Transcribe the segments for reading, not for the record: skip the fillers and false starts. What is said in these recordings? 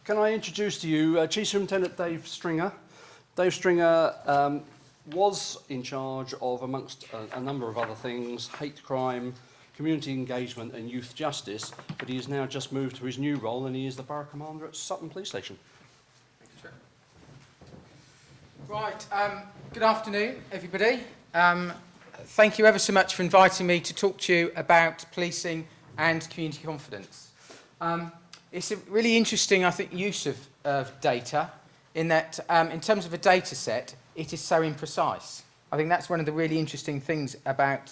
Can I introduce to you Chief Superintendent Dave Stringer? Dave Stringer was in charge of, amongst a number of other things, hate crime, community engagement and youth justice, but he has now just moved to his new role and he is the Borough Commander at Sutton Police Station. Right, good afternoon everybody. Thank you ever so much for inviting me to talk to you about policing and community confidence. It's a really interesting, I think, use of data in that in terms of a data set, it is so imprecise. I think that's one of the really interesting things about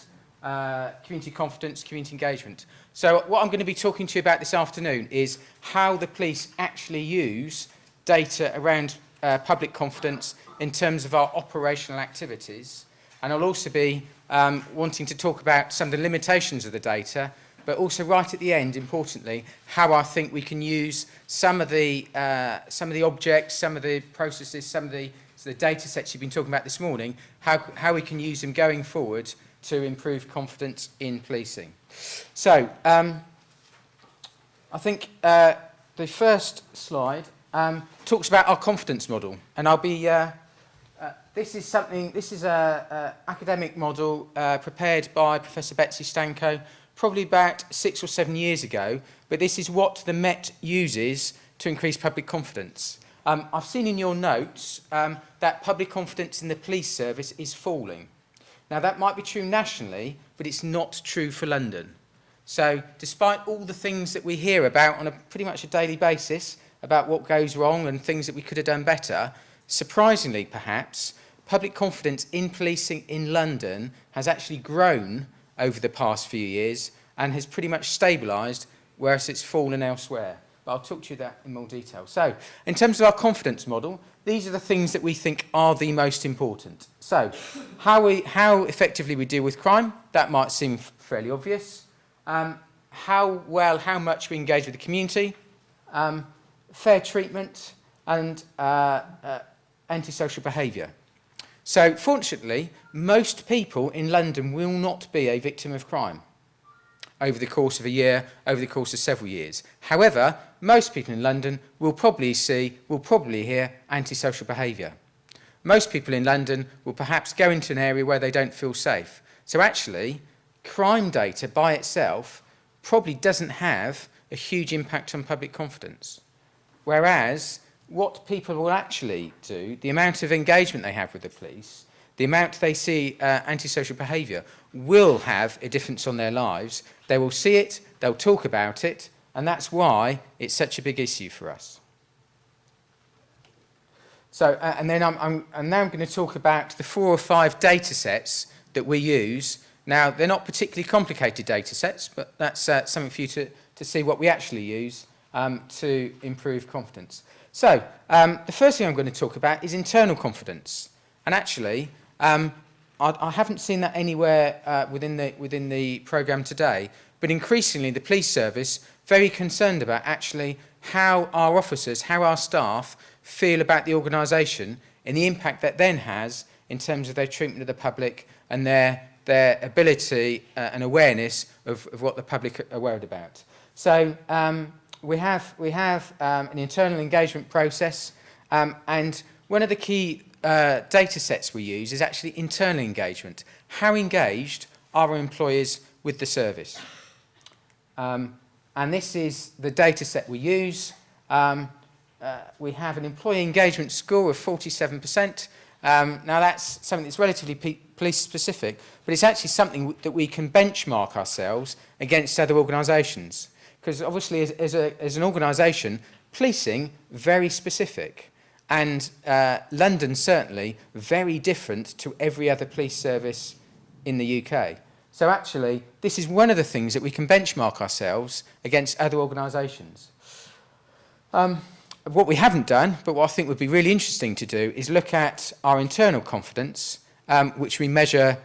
community confidence, community engagement. So what I'm going to be talking to you about this afternoon is how the police actually use data around public confidence in terms of our operational activities. And I'll also be wanting to talk about some of the limitations of the data, but also right at the end, importantly, how I think we can use some of the objects, some of the processes, some of the data sets you've been talking about this morning, how we can use them going forward to improve confidence in policing. So, I think the first slide talks about our confidence model, and I'll be. This is an academic model prepared by Professor Betsy Stanko probably about 6 or 7 years ago, but this is what the Met uses to increase public confidence. I've seen in your notes that public confidence in the police service is falling. Now that might be true nationally, but it's not true for London. So despite all the things that we hear about on a pretty much a daily basis about what goes wrong and things that we could have done better, surprisingly perhaps, public confidence in policing in London has actually grown over the past few years and has pretty much stabilised, whereas it's fallen elsewhere. But I'll talk to you that in more detail. So, in terms of our confidence model, these are the things that we think are the most important. So, how effectively we deal with crime, that might seem fairly obvious. How much we engage with the community, fair treatment, and antisocial behaviour. So, fortunately, most people in London will not be a victim of crime over the course of a year, over the course of several years. However, most people in London will probably hear antisocial behaviour. Most people in London will perhaps go into an area where they don't feel safe. So actually, crime data by itself probably doesn't have a huge impact on public confidence. Whereas, what people will actually do, the amount of engagement they have with the police, the amount they see antisocial behaviour will have a difference on their lives. They will see it, they'll talk about it, and that's why it's such a big issue for us. So, and then I'm now going to talk about the 4 or 5 data sets that we use. Now, they're not particularly complicated data sets, but that's something for you to see what we actually use to improve confidence. So, the first thing I'm going to talk about is internal confidence. And actually, I haven't seen that anywhere within the programme today, but increasingly the police service very concerned about actually how our officers, how our staff feel about the organisation and the impact that then has in terms of their treatment of the public and their ability and awareness of what the public are worried about. So we have an internal engagement process, and one of the key data sets we use is actually internal engagement. How engaged are our employers with the service? And this is the data set we use. We have an employee engagement score of 47%. Now that's something that's relatively police specific, but it's actually something that we can benchmark ourselves against other organisations. Because obviously as an organisation, policing, very specific. And London, certainly, very different to every other police service in the UK. So actually, this is one of the things that we can benchmark ourselves against other organisations. What we haven't done, but what I think would be really interesting to do, is look at our internal confidence, which we measure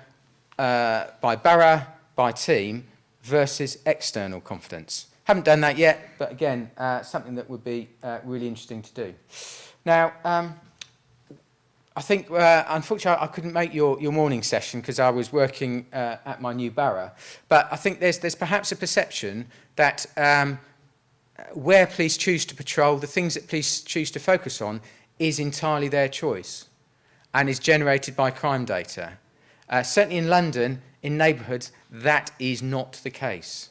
by borough, by team, versus external confidence. Haven't done that yet, but again, something that would be really interesting to do. Now, I think, unfortunately, I couldn't make your morning session because I was working at my new borough. But I think there's perhaps a perception that where police choose to patrol, the things that police choose to focus on, is entirely their choice and is generated by crime data. Certainly in London, in neighbourhoods, that is not the case.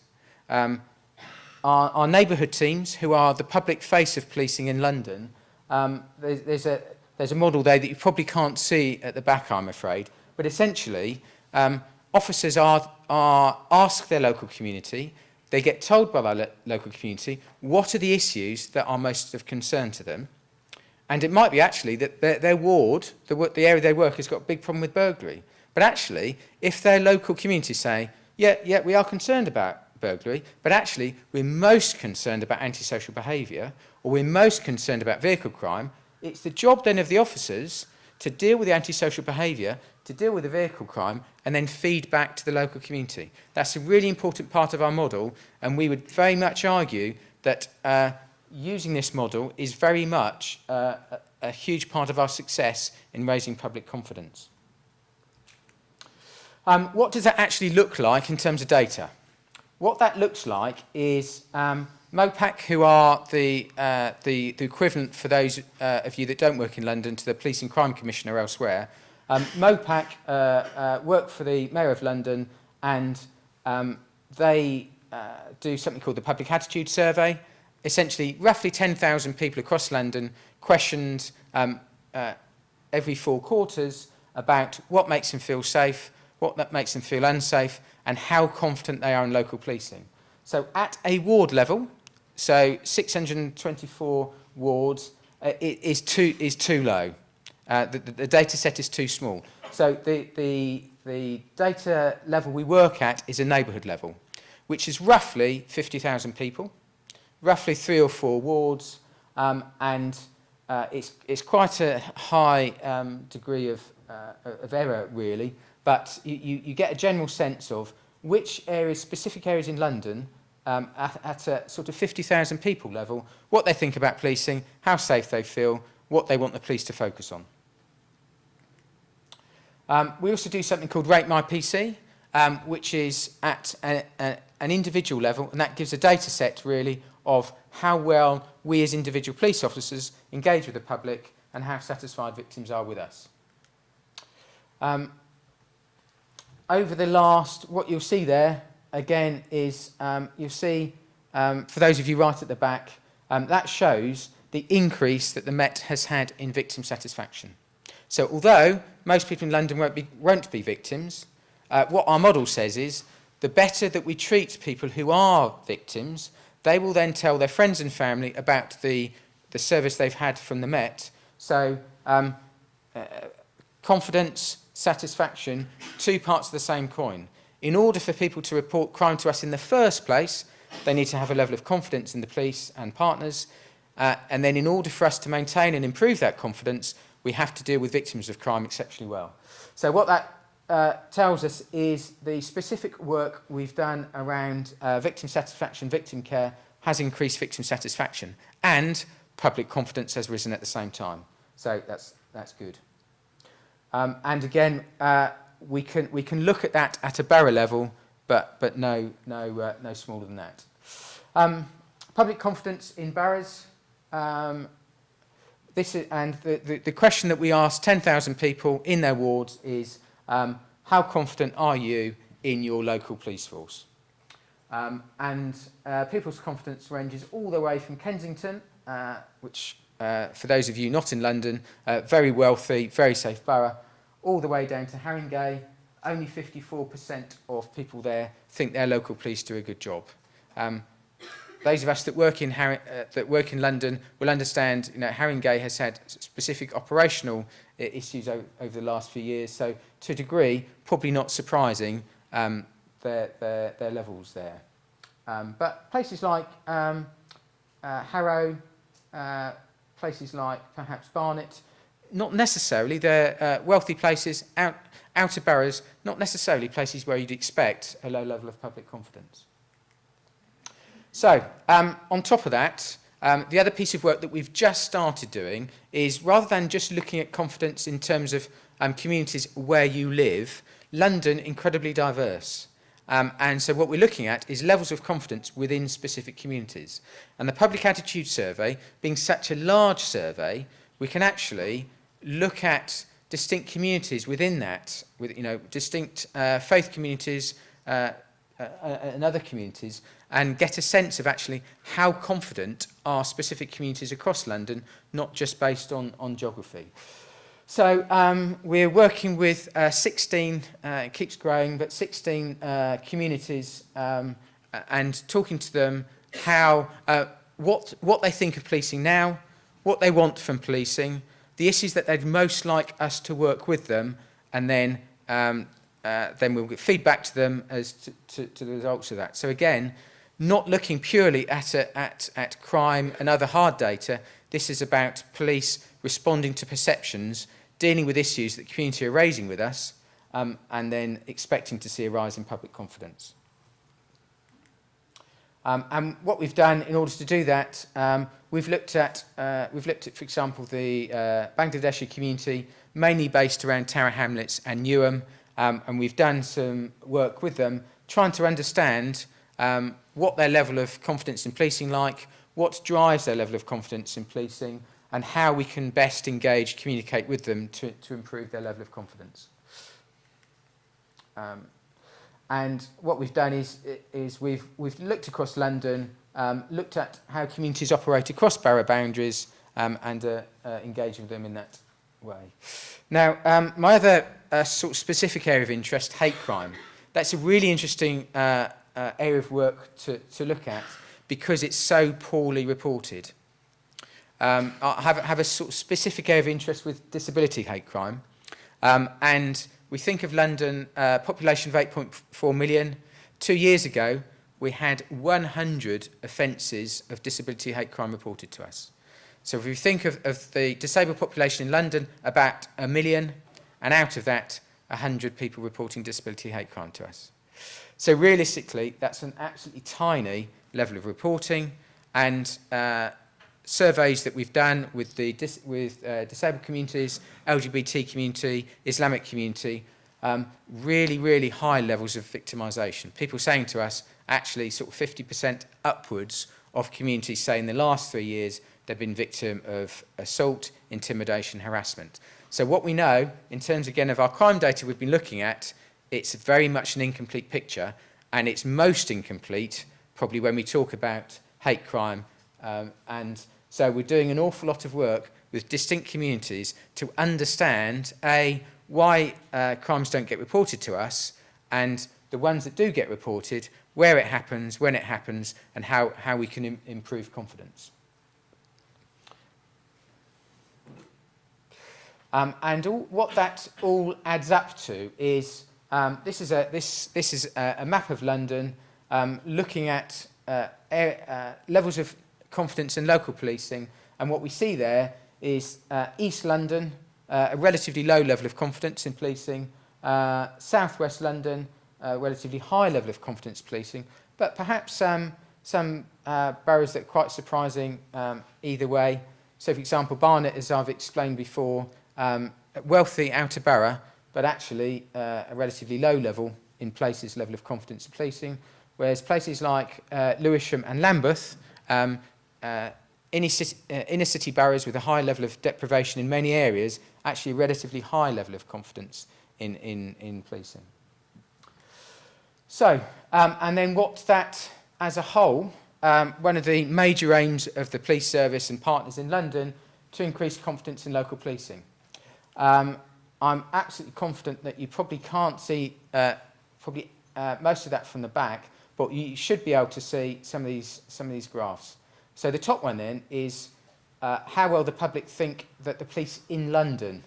Our neighbourhood teams, who are the public face of policing in London, there's a model there that you probably can't see at the back, I'm afraid, but essentially officers are ask their local community, they get told by their local community what are the issues that are most of concern to them, and it might be actually that their ward, the area they work, has got a big problem with burglary. But actually, if their local community say, yeah, we are concerned about burglary, but actually we're most concerned about antisocial behaviour, or we're most concerned about vehicle crime, it's the job then of the officers to deal with the antisocial behaviour, to deal with the vehicle crime, and then feed back to the local community. That's a really important part of our model, and we would very much argue that using this model is very much a huge part of our success in raising public confidence. What does that actually look like in terms of data? What that looks like is MOPAC, who are the equivalent for those of you that don't work in London to the Police and Crime Commissioner elsewhere. MOPAC work for the Mayor of London, and they do something called the Public Attitude Survey. Essentially, roughly 10,000 people across London questioned every 4 quarters about what makes them feel safe, what that makes them feel unsafe, and how confident they are in local policing. So at a ward level, so 624 wards, is too low. The data set is too small. So the data level we work at is a neighbourhood level, which is roughly 50,000 people, roughly 3 or 4 wards, and it's quite a high degree of error, really. But you get a general sense of which areas, specific areas in London, at a sort of 50,000 people level, what they think about policing, how safe they feel, what they want the police to focus on. We also do something called Rate My PC, which is at an individual level, and that gives a data set, really, of how well we as individual police officers engage with the public and how satisfied victims are with us. Over the last, what you'll see there, again, is you'll see, for those of you right at the back, that shows the increase that the Met has had in victim satisfaction. So although most people in London won't be victims, what our model says is the better that we treat people who are victims, they will then tell their friends and family about the service they've had from the Met. So confidence, satisfaction, 2 parts of the same coin. In order for people to report crime to us in the first place, they need to have a level of confidence in the police and partners. And then in order for us to maintain and improve that confidence, we have to deal with victims of crime exceptionally well. So what that tells us is the specific work we've done around victim satisfaction, victim care, has increased victim satisfaction, and public confidence has risen at the same time. So that's good. And again, we can look at that at a borough level, but no smaller than that. Public confidence in boroughs. The question that we asked 10,000 people in their wards is, how confident are you in your local police force? People's confidence ranges all the way from Kensington, which for those of you not in London, very wealthy, very safe borough, all the way down to Haringey. Only 54% of people there think their local police do a good job. Those of us that work in London will understand, Haringey has had specific operational issues over the last few years, so to a degree, probably not surprising their levels there. But places like Harrow, places like perhaps Barnet, not necessarily, they're wealthy places, outer boroughs, not necessarily places where you'd expect a low level of public confidence. So, on top of that, the other piece of work that we've just started doing is, rather than just looking at confidence in terms of communities where you live, London, incredibly diverse. And so what we're looking at is levels of confidence within specific communities. And the Public Attitude Survey, being such a large survey, we can actually look at distinct communities within that, with distinct faith communities and other communities, and get a sense of actually how confident are specific communities across London, not just based on geography. So we're working with 16, it keeps growing, but 16 communities and talking to them how, what they think of policing now, what they want from policing, the issues that they'd most like us to work with them, and then we'll get feedback to them as to the results of that. So again, not looking purely at crime and other hard data. This is about police responding to perceptions, dealing with issues that the community are raising with us, and then expecting to see a rise in public confidence. And what we've done in order to do that, we've looked at, for example, the Bangladeshi community, mainly based around Tower Hamlets and Newham, and we've done some work with them, trying to understand what their level of confidence in policing like, what drives their level of confidence in policing, and how we can best engage, communicate with them to improve their level of confidence. And what we've done is we've looked across London, looked at how communities operate across borough boundaries, and engaging with them in that way. Now, my other sort of specific area of interest, hate crime. That's a really interesting area of work to look at because it's so poorly reported. I have a sort of specific area of interest with disability hate crime, and we think of London, population of 8.4 million. 2 years ago, we had 100 offences of disability hate crime reported to us. So if we think of the disabled population in London, about 1 million, and out of that, 100 people reporting disability hate crime to us. So realistically, that's an absolutely tiny level of reporting, and surveys that we've done with disabled communities, LGBT community, Islamic community, really, really high levels of victimisation. People saying to us, actually, sort of 50% upwards of communities say in the last 3 years they've been victim of assault, intimidation, harassment. So what we know, in terms, again, of our crime data we've been looking at, it's very much an incomplete picture, and it's most incomplete probably when we talk about hate crime. And so we're doing an awful lot of work with distinct communities to understand, A, why crimes don't get reported to us, and the ones that do get reported, where it happens, when it happens, and how we can improve confidence. What that all adds up to is, this is a map of London looking at levels of confidence in local policing, and what we see there is East London, a relatively low level of confidence in policing, South West London, a relatively high level of confidence in policing, but perhaps some boroughs that are quite surprising either way. So, for example, Barnet, as I've explained before, a wealthy outer borough, but actually a relatively low level in places, level of confidence in policing, whereas places like Lewisham and Lambeth, inner city boroughs with a high level of deprivation in many areas, actually a relatively high level of confidence in policing. So, and then what that, as a whole, one of the major aims of the police service and partners in London to increase confidence in local policing. I'm absolutely confident that you probably can't see most of that from the back, but you should be able to see some of these graphs. So the top one then is how well the public think that the police in London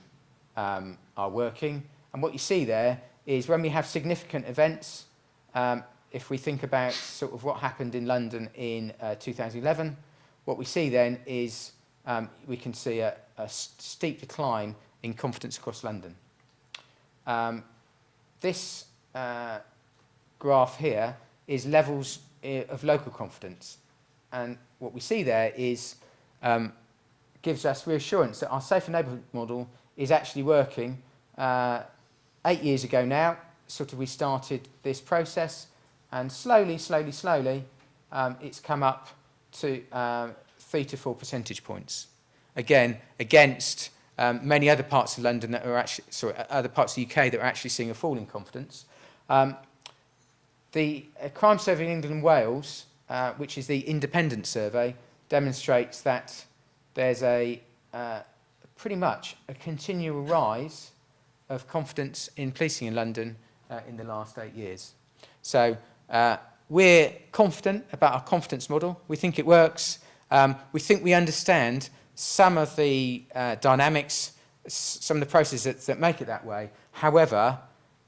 are working. And what you see there is when we have significant events, if we think about sort of what happened in London in 2011, what we see then is we can see a steep decline in confidence across London. This graph here is levels of local confidence. And what we see there is gives us reassurance that our safer neighbourhood model is actually working. 8 years ago now, sort of we started this process, and slowly, it's come up to 3 to 4 percentage points. Again, against many other parts of London that are actually, other parts of the UK that are actually seeing a fall in confidence. The Crime Survey in England and Wales, which is the independent survey, demonstrates that there's pretty much a continual rise of confidence in policing in London in the last 8 years. So we're confident about our confidence model. We think it works. We think we understand some of the dynamics, some of the processes that make it that way. However,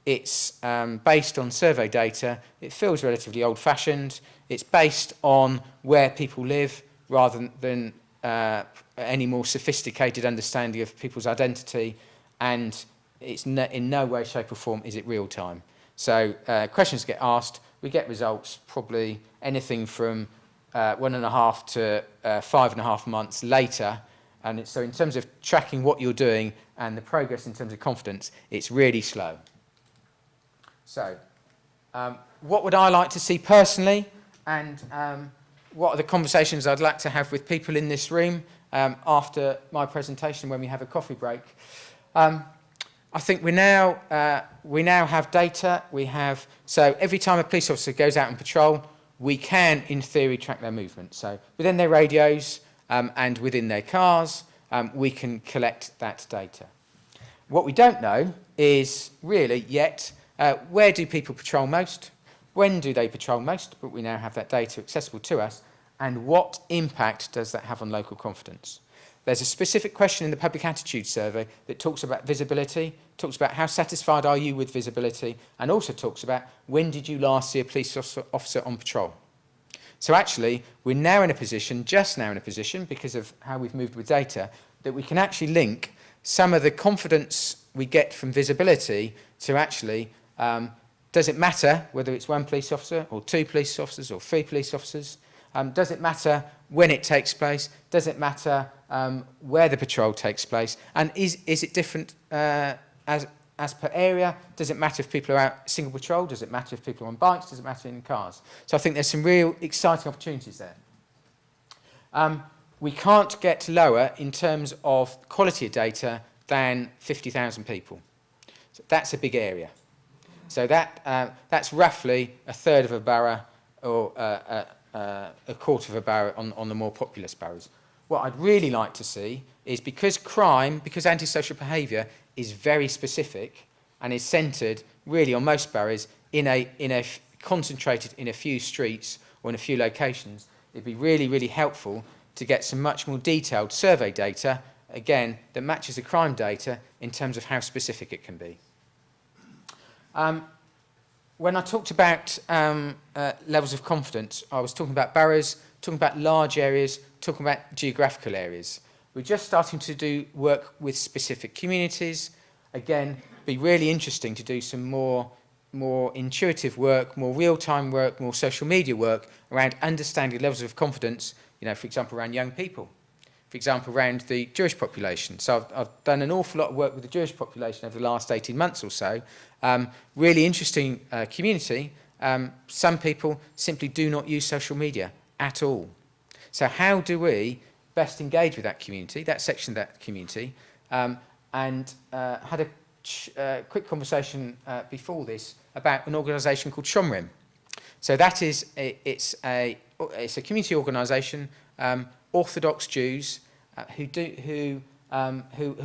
it's based on survey data. It feels relatively old-fashioned. It's based on where people live rather than any more sophisticated understanding of people's identity, and it's in no way, shape or form is it real time. So questions get asked, we get results probably anything from 1.5 to 5.5 months later, and so in terms of tracking what you're doing and the progress in terms of confidence, it's really slow. So what would I like to see personally, and what are the conversations I'd like to have with people in this room after my presentation when we have a coffee break? I think we now have data. So every time a police officer goes out on patrol, we can, in theory, track their movement. So within their radios and within their cars, we can collect that data. What we don't know is really yet where do people patrol most, when do they patrol most, but we now have that data accessible to us, and what impact does that have on local confidence. There's a specific question in the Public Attitude Survey that talks about visibility, talks about how satisfied are you with visibility, and also talks about when did you last see a police officer on patrol. So actually, we're now in a position, just now in a position, because of how we've moved with data, that we can actually link some of the confidence we get from visibility to actually, does it matter whether it's 1 police officer or 2 police officers or 3 police officers? Does it matter when it takes place? Does it matter where the patrol takes place? And is it different as per area? Does it matter if people are out single patrol? Does it matter if people are on bikes? Does it matter in cars? So I think there's some real exciting opportunities there. We can't get lower in terms of quality of data than 50,000 people. So that's a big area. So that's roughly a third of a borough or a quarter of a borough on the more populous boroughs. What I'd really like to see is because antisocial behaviour is very specific and is centred really on most boroughs concentrated in a few streets or in a few locations, it'd be really, really helpful to get some much more detailed survey data, again, that matches the crime data in terms of how specific it can be. When I talked about levels of confidence, I was talking about boroughs, talking about large areas, talking about geographical areas. We're just starting to do work with specific communities. Again, it'd be really interesting to do some more intuitive work, more real-time work, more social media work around understanding levels of confidence, for example, around young people, for example, around the Jewish population. So I've done an awful lot of work with the Jewish population over the last 18 months or so. Really interesting community. Some people simply do not use social media at all. So how do we best engage with that community, that section of that community? And had a quick conversation before this about an organisation called Shomrim. So that is it's a community organisation, Orthodox Jews who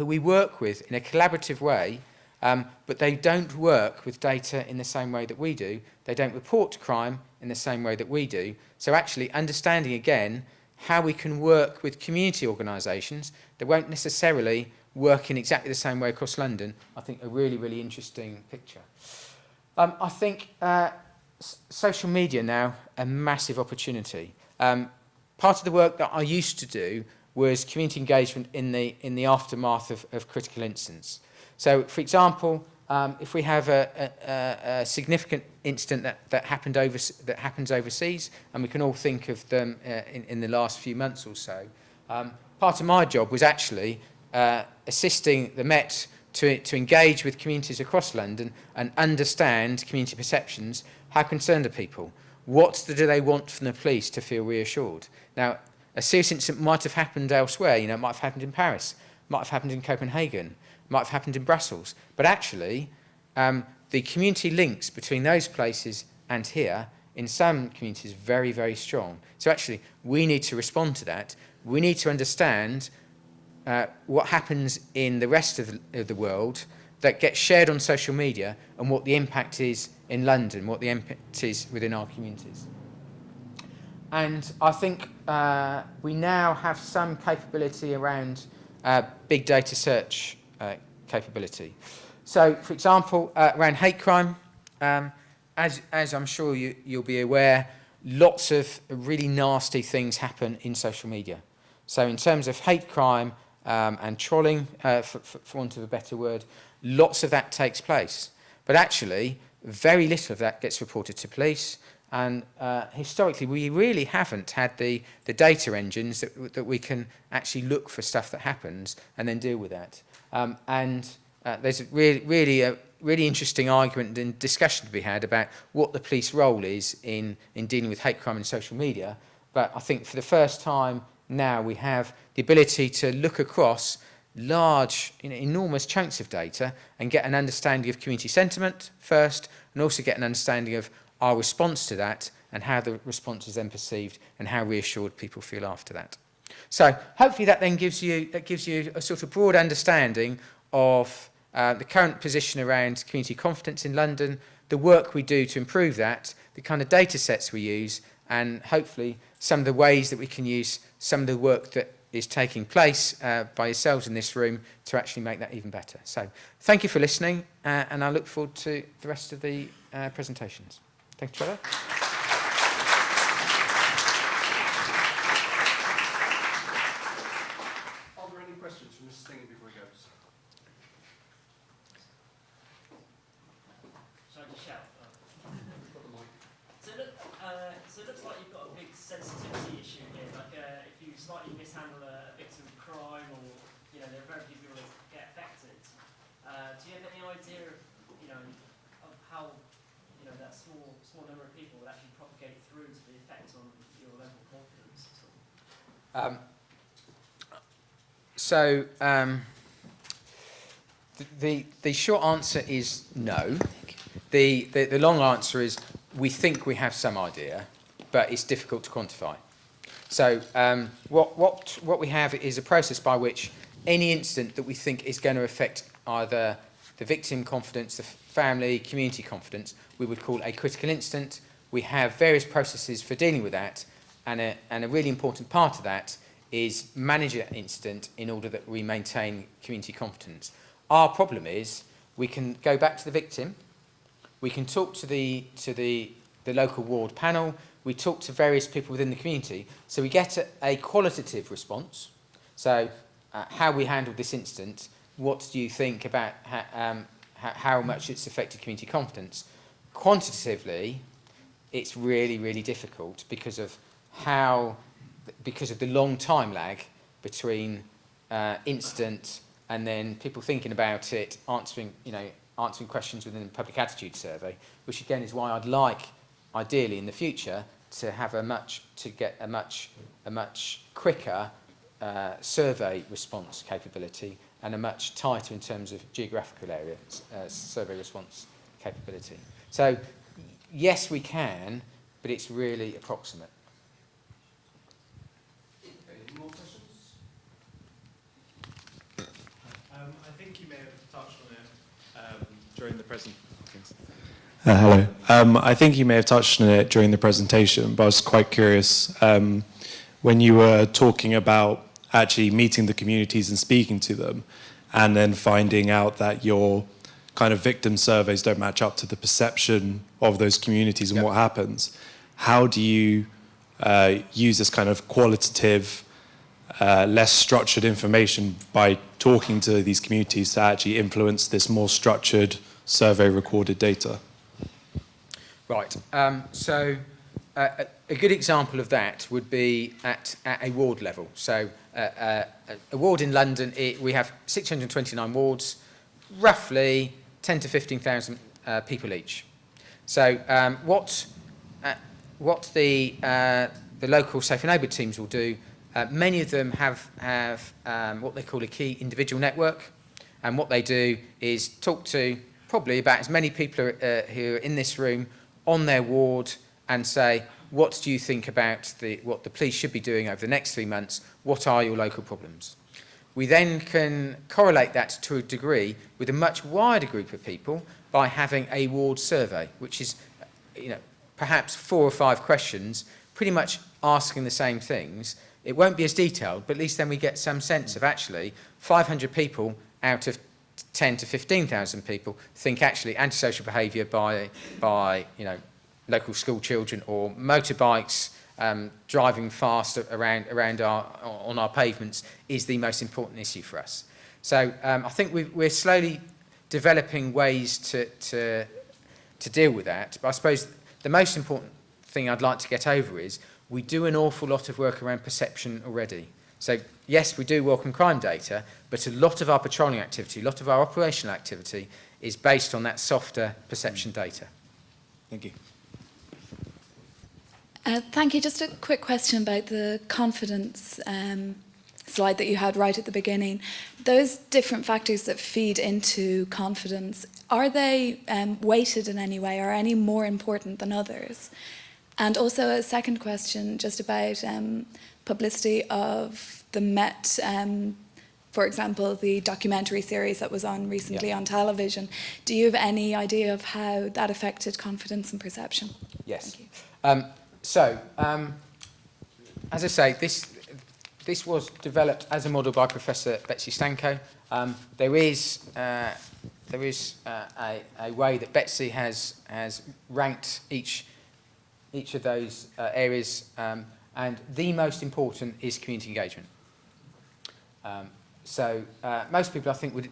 we work with in a collaborative way, but they don't work with data in the same way that we do. They don't report crime in the same way that we do. So actually understanding again how we can work with community organisations that won't necessarily work in exactly the same way across London, I think a really, really interesting picture. I think social media now, a massive opportunity. Part of the work that I used to do was community engagement in the aftermath of critical incidents. So, for example, if we have a significant incident that happens overseas, and we can all think of them in the last few months or so, part of my job was actually assisting the Met to engage with communities across London and understand community perceptions How concerned are people? What do they want from the police to feel reassured? Now, a serious incident might have happened elsewhere. You know, it might have happened in Paris, might have happened in Copenhagen, might have happened in Brussels. But actually, the community links between those places and here, in some communities, very, very strong. So actually, we need to respond to that. We need to understand what happens in the rest of the world that gets shared on social media and what the impact is in London, what the impact is within our communities. And I think we now have some capability around big data search capability. So, for example, around hate crime, as I'm sure you'll be aware, lots of really nasty things happen in social media. So in terms of hate crime and trolling, for want of a better word, lots of that takes place. But actually, very little of that gets reported to police. And historically, we really haven't had the data engines that we can actually look for stuff that happens and then deal with that. There's a really interesting argument and discussion to be had about what the police role is in dealing with hate crime and social media. But I think for the first time now we have the ability to look across large, enormous chunks of data and get an understanding of community sentiment first, and also get an understanding of our response to that and how the response is then perceived and how reassured people feel after that. So hopefully that then gives you a sort of broad understanding of the current position around community confidence in London, the work we do to improve that, the kind of data sets we use, and hopefully some of the ways that we can use some of the work that is taking place by yourselves in this room to actually make that even better. So thank you for listening, and I look forward to the rest of the presentations. Thank you, Trevor. Are there any questions from Mr. Stinger before he goes? Shall I just shout? Got the mic. So it looks like you've got a big sensitivity issue here. Like if you slightly mishandle a victim of crime, or there are very few people that get affected. Do you have any idea of how that small number of people will actually propagate through to the effect on your level of confidence? The short answer is no. The long answer is we think we have some idea, but it's difficult to quantify. So what we have is a process by which any incident that we think is going to affect either the victim confidence, the family, community confidence, we would call a critical incident. We have various processes for dealing with that, and a really important part of that is manage that incident in order that we maintain community confidence. Our problem is we can go back to the victim, we can talk to the local ward panel, we talk to various people within the community, so we get a qualitative response. So how we handled this incident, what do you think about how much it's affected community confidence? Quantitatively, it's really, really difficult because of the long time lag between incident and then people thinking about it, answering questions within the public attitude survey, which again is why I'd like, ideally in the future, to have a much quicker survey response capability and a much tighter in terms of geographical area survey response capability. So yes, we can, but it's really approximate. Any more questions? I think you may have touched on it during the presentation. Hello. I think you may have touched on it during the presentation, but I was quite curious when you were talking about actually meeting the communities and speaking to them, and then finding out that your kind of victim surveys don't match up to the perception of those communities and what happens. How do you use this kind of qualitative, less structured information by talking to these communities to actually influence this more structured survey recorded data? Right. A good example of that would be at a ward level. So a ward in London, we have 629 wards, roughly 10 to 15,000 people each. So what the local Safe and Neighbourhood teams will do, many of them have what they call a key individual network, and what they do is talk to probably about as many people who are in this room on their ward and say, what do you think about what the police should be doing over the next 3 months? What are your local problems? We then can correlate that to a degree with a much wider group of people by having a ward survey, which is, perhaps 4 or 5 questions, pretty much asking the same things. It won't be as detailed, but at least then we get some sense of actually 500 people out of 10 to 15,000 people think actually antisocial behaviour by local school children or motorbikes driving fast on our pavements is the most important issue for us. So I think we're slowly developing ways to deal with that. But I suppose the most important thing I'd like to get over is we do an awful lot of work around perception already. So yes, we do welcome crime data, but a lot of our patrolling activity, a lot of our operational activity is based on that softer perception data. Thank you. Thank you. Just a quick question about the confidence slide that you had right at the beginning. Those different factors that feed into confidence, are they weighted in any way? Are any more important than others? And also a second question just about publicity of the Met, for example, the documentary series that was on recently on television. Do you have any idea of how that affected confidence and perception? Yes. Thank you. As I say, this was developed as a model by Professor Betsy Stanko. There is a way that Betsy has ranked each of those areas, and the most important is community engagement. Most people, I think,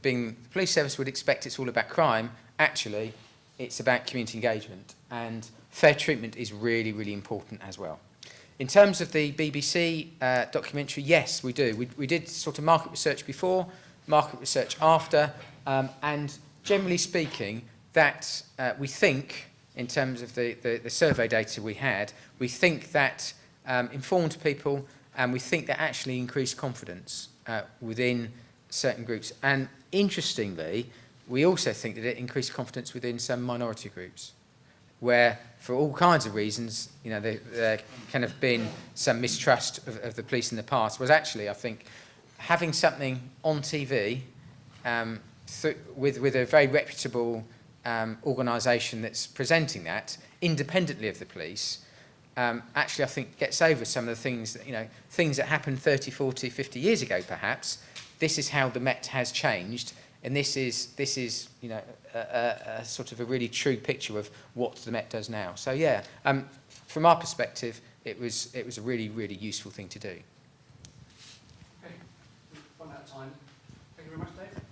being the police service, would expect it's all about crime. Actually, it's about community engagement, and fair treatment is really, really important as well. In terms of the BBC documentary, yes, we do. We did sort of market research before, market research after, and generally speaking, that we think, in terms of the survey data we had, we think that informed people, and we think that actually increased confidence within certain groups. And interestingly, we also think that it increased confidence within some minority groups, where for all kinds of reasons, there kind of been some mistrust of the police in the past, was actually, I think, having something on TV with a very reputable organisation that's presenting that independently of the police, actually I think gets over some of the things that, things that happened 30, 40, 50 years ago perhaps. This is how the Met has changed, and this is a sort of a really true picture of what the Met does now. So yeah, from our perspective, it was a really, really useful thing to do. Okay, we've run out of time. Thank you very much, Dave.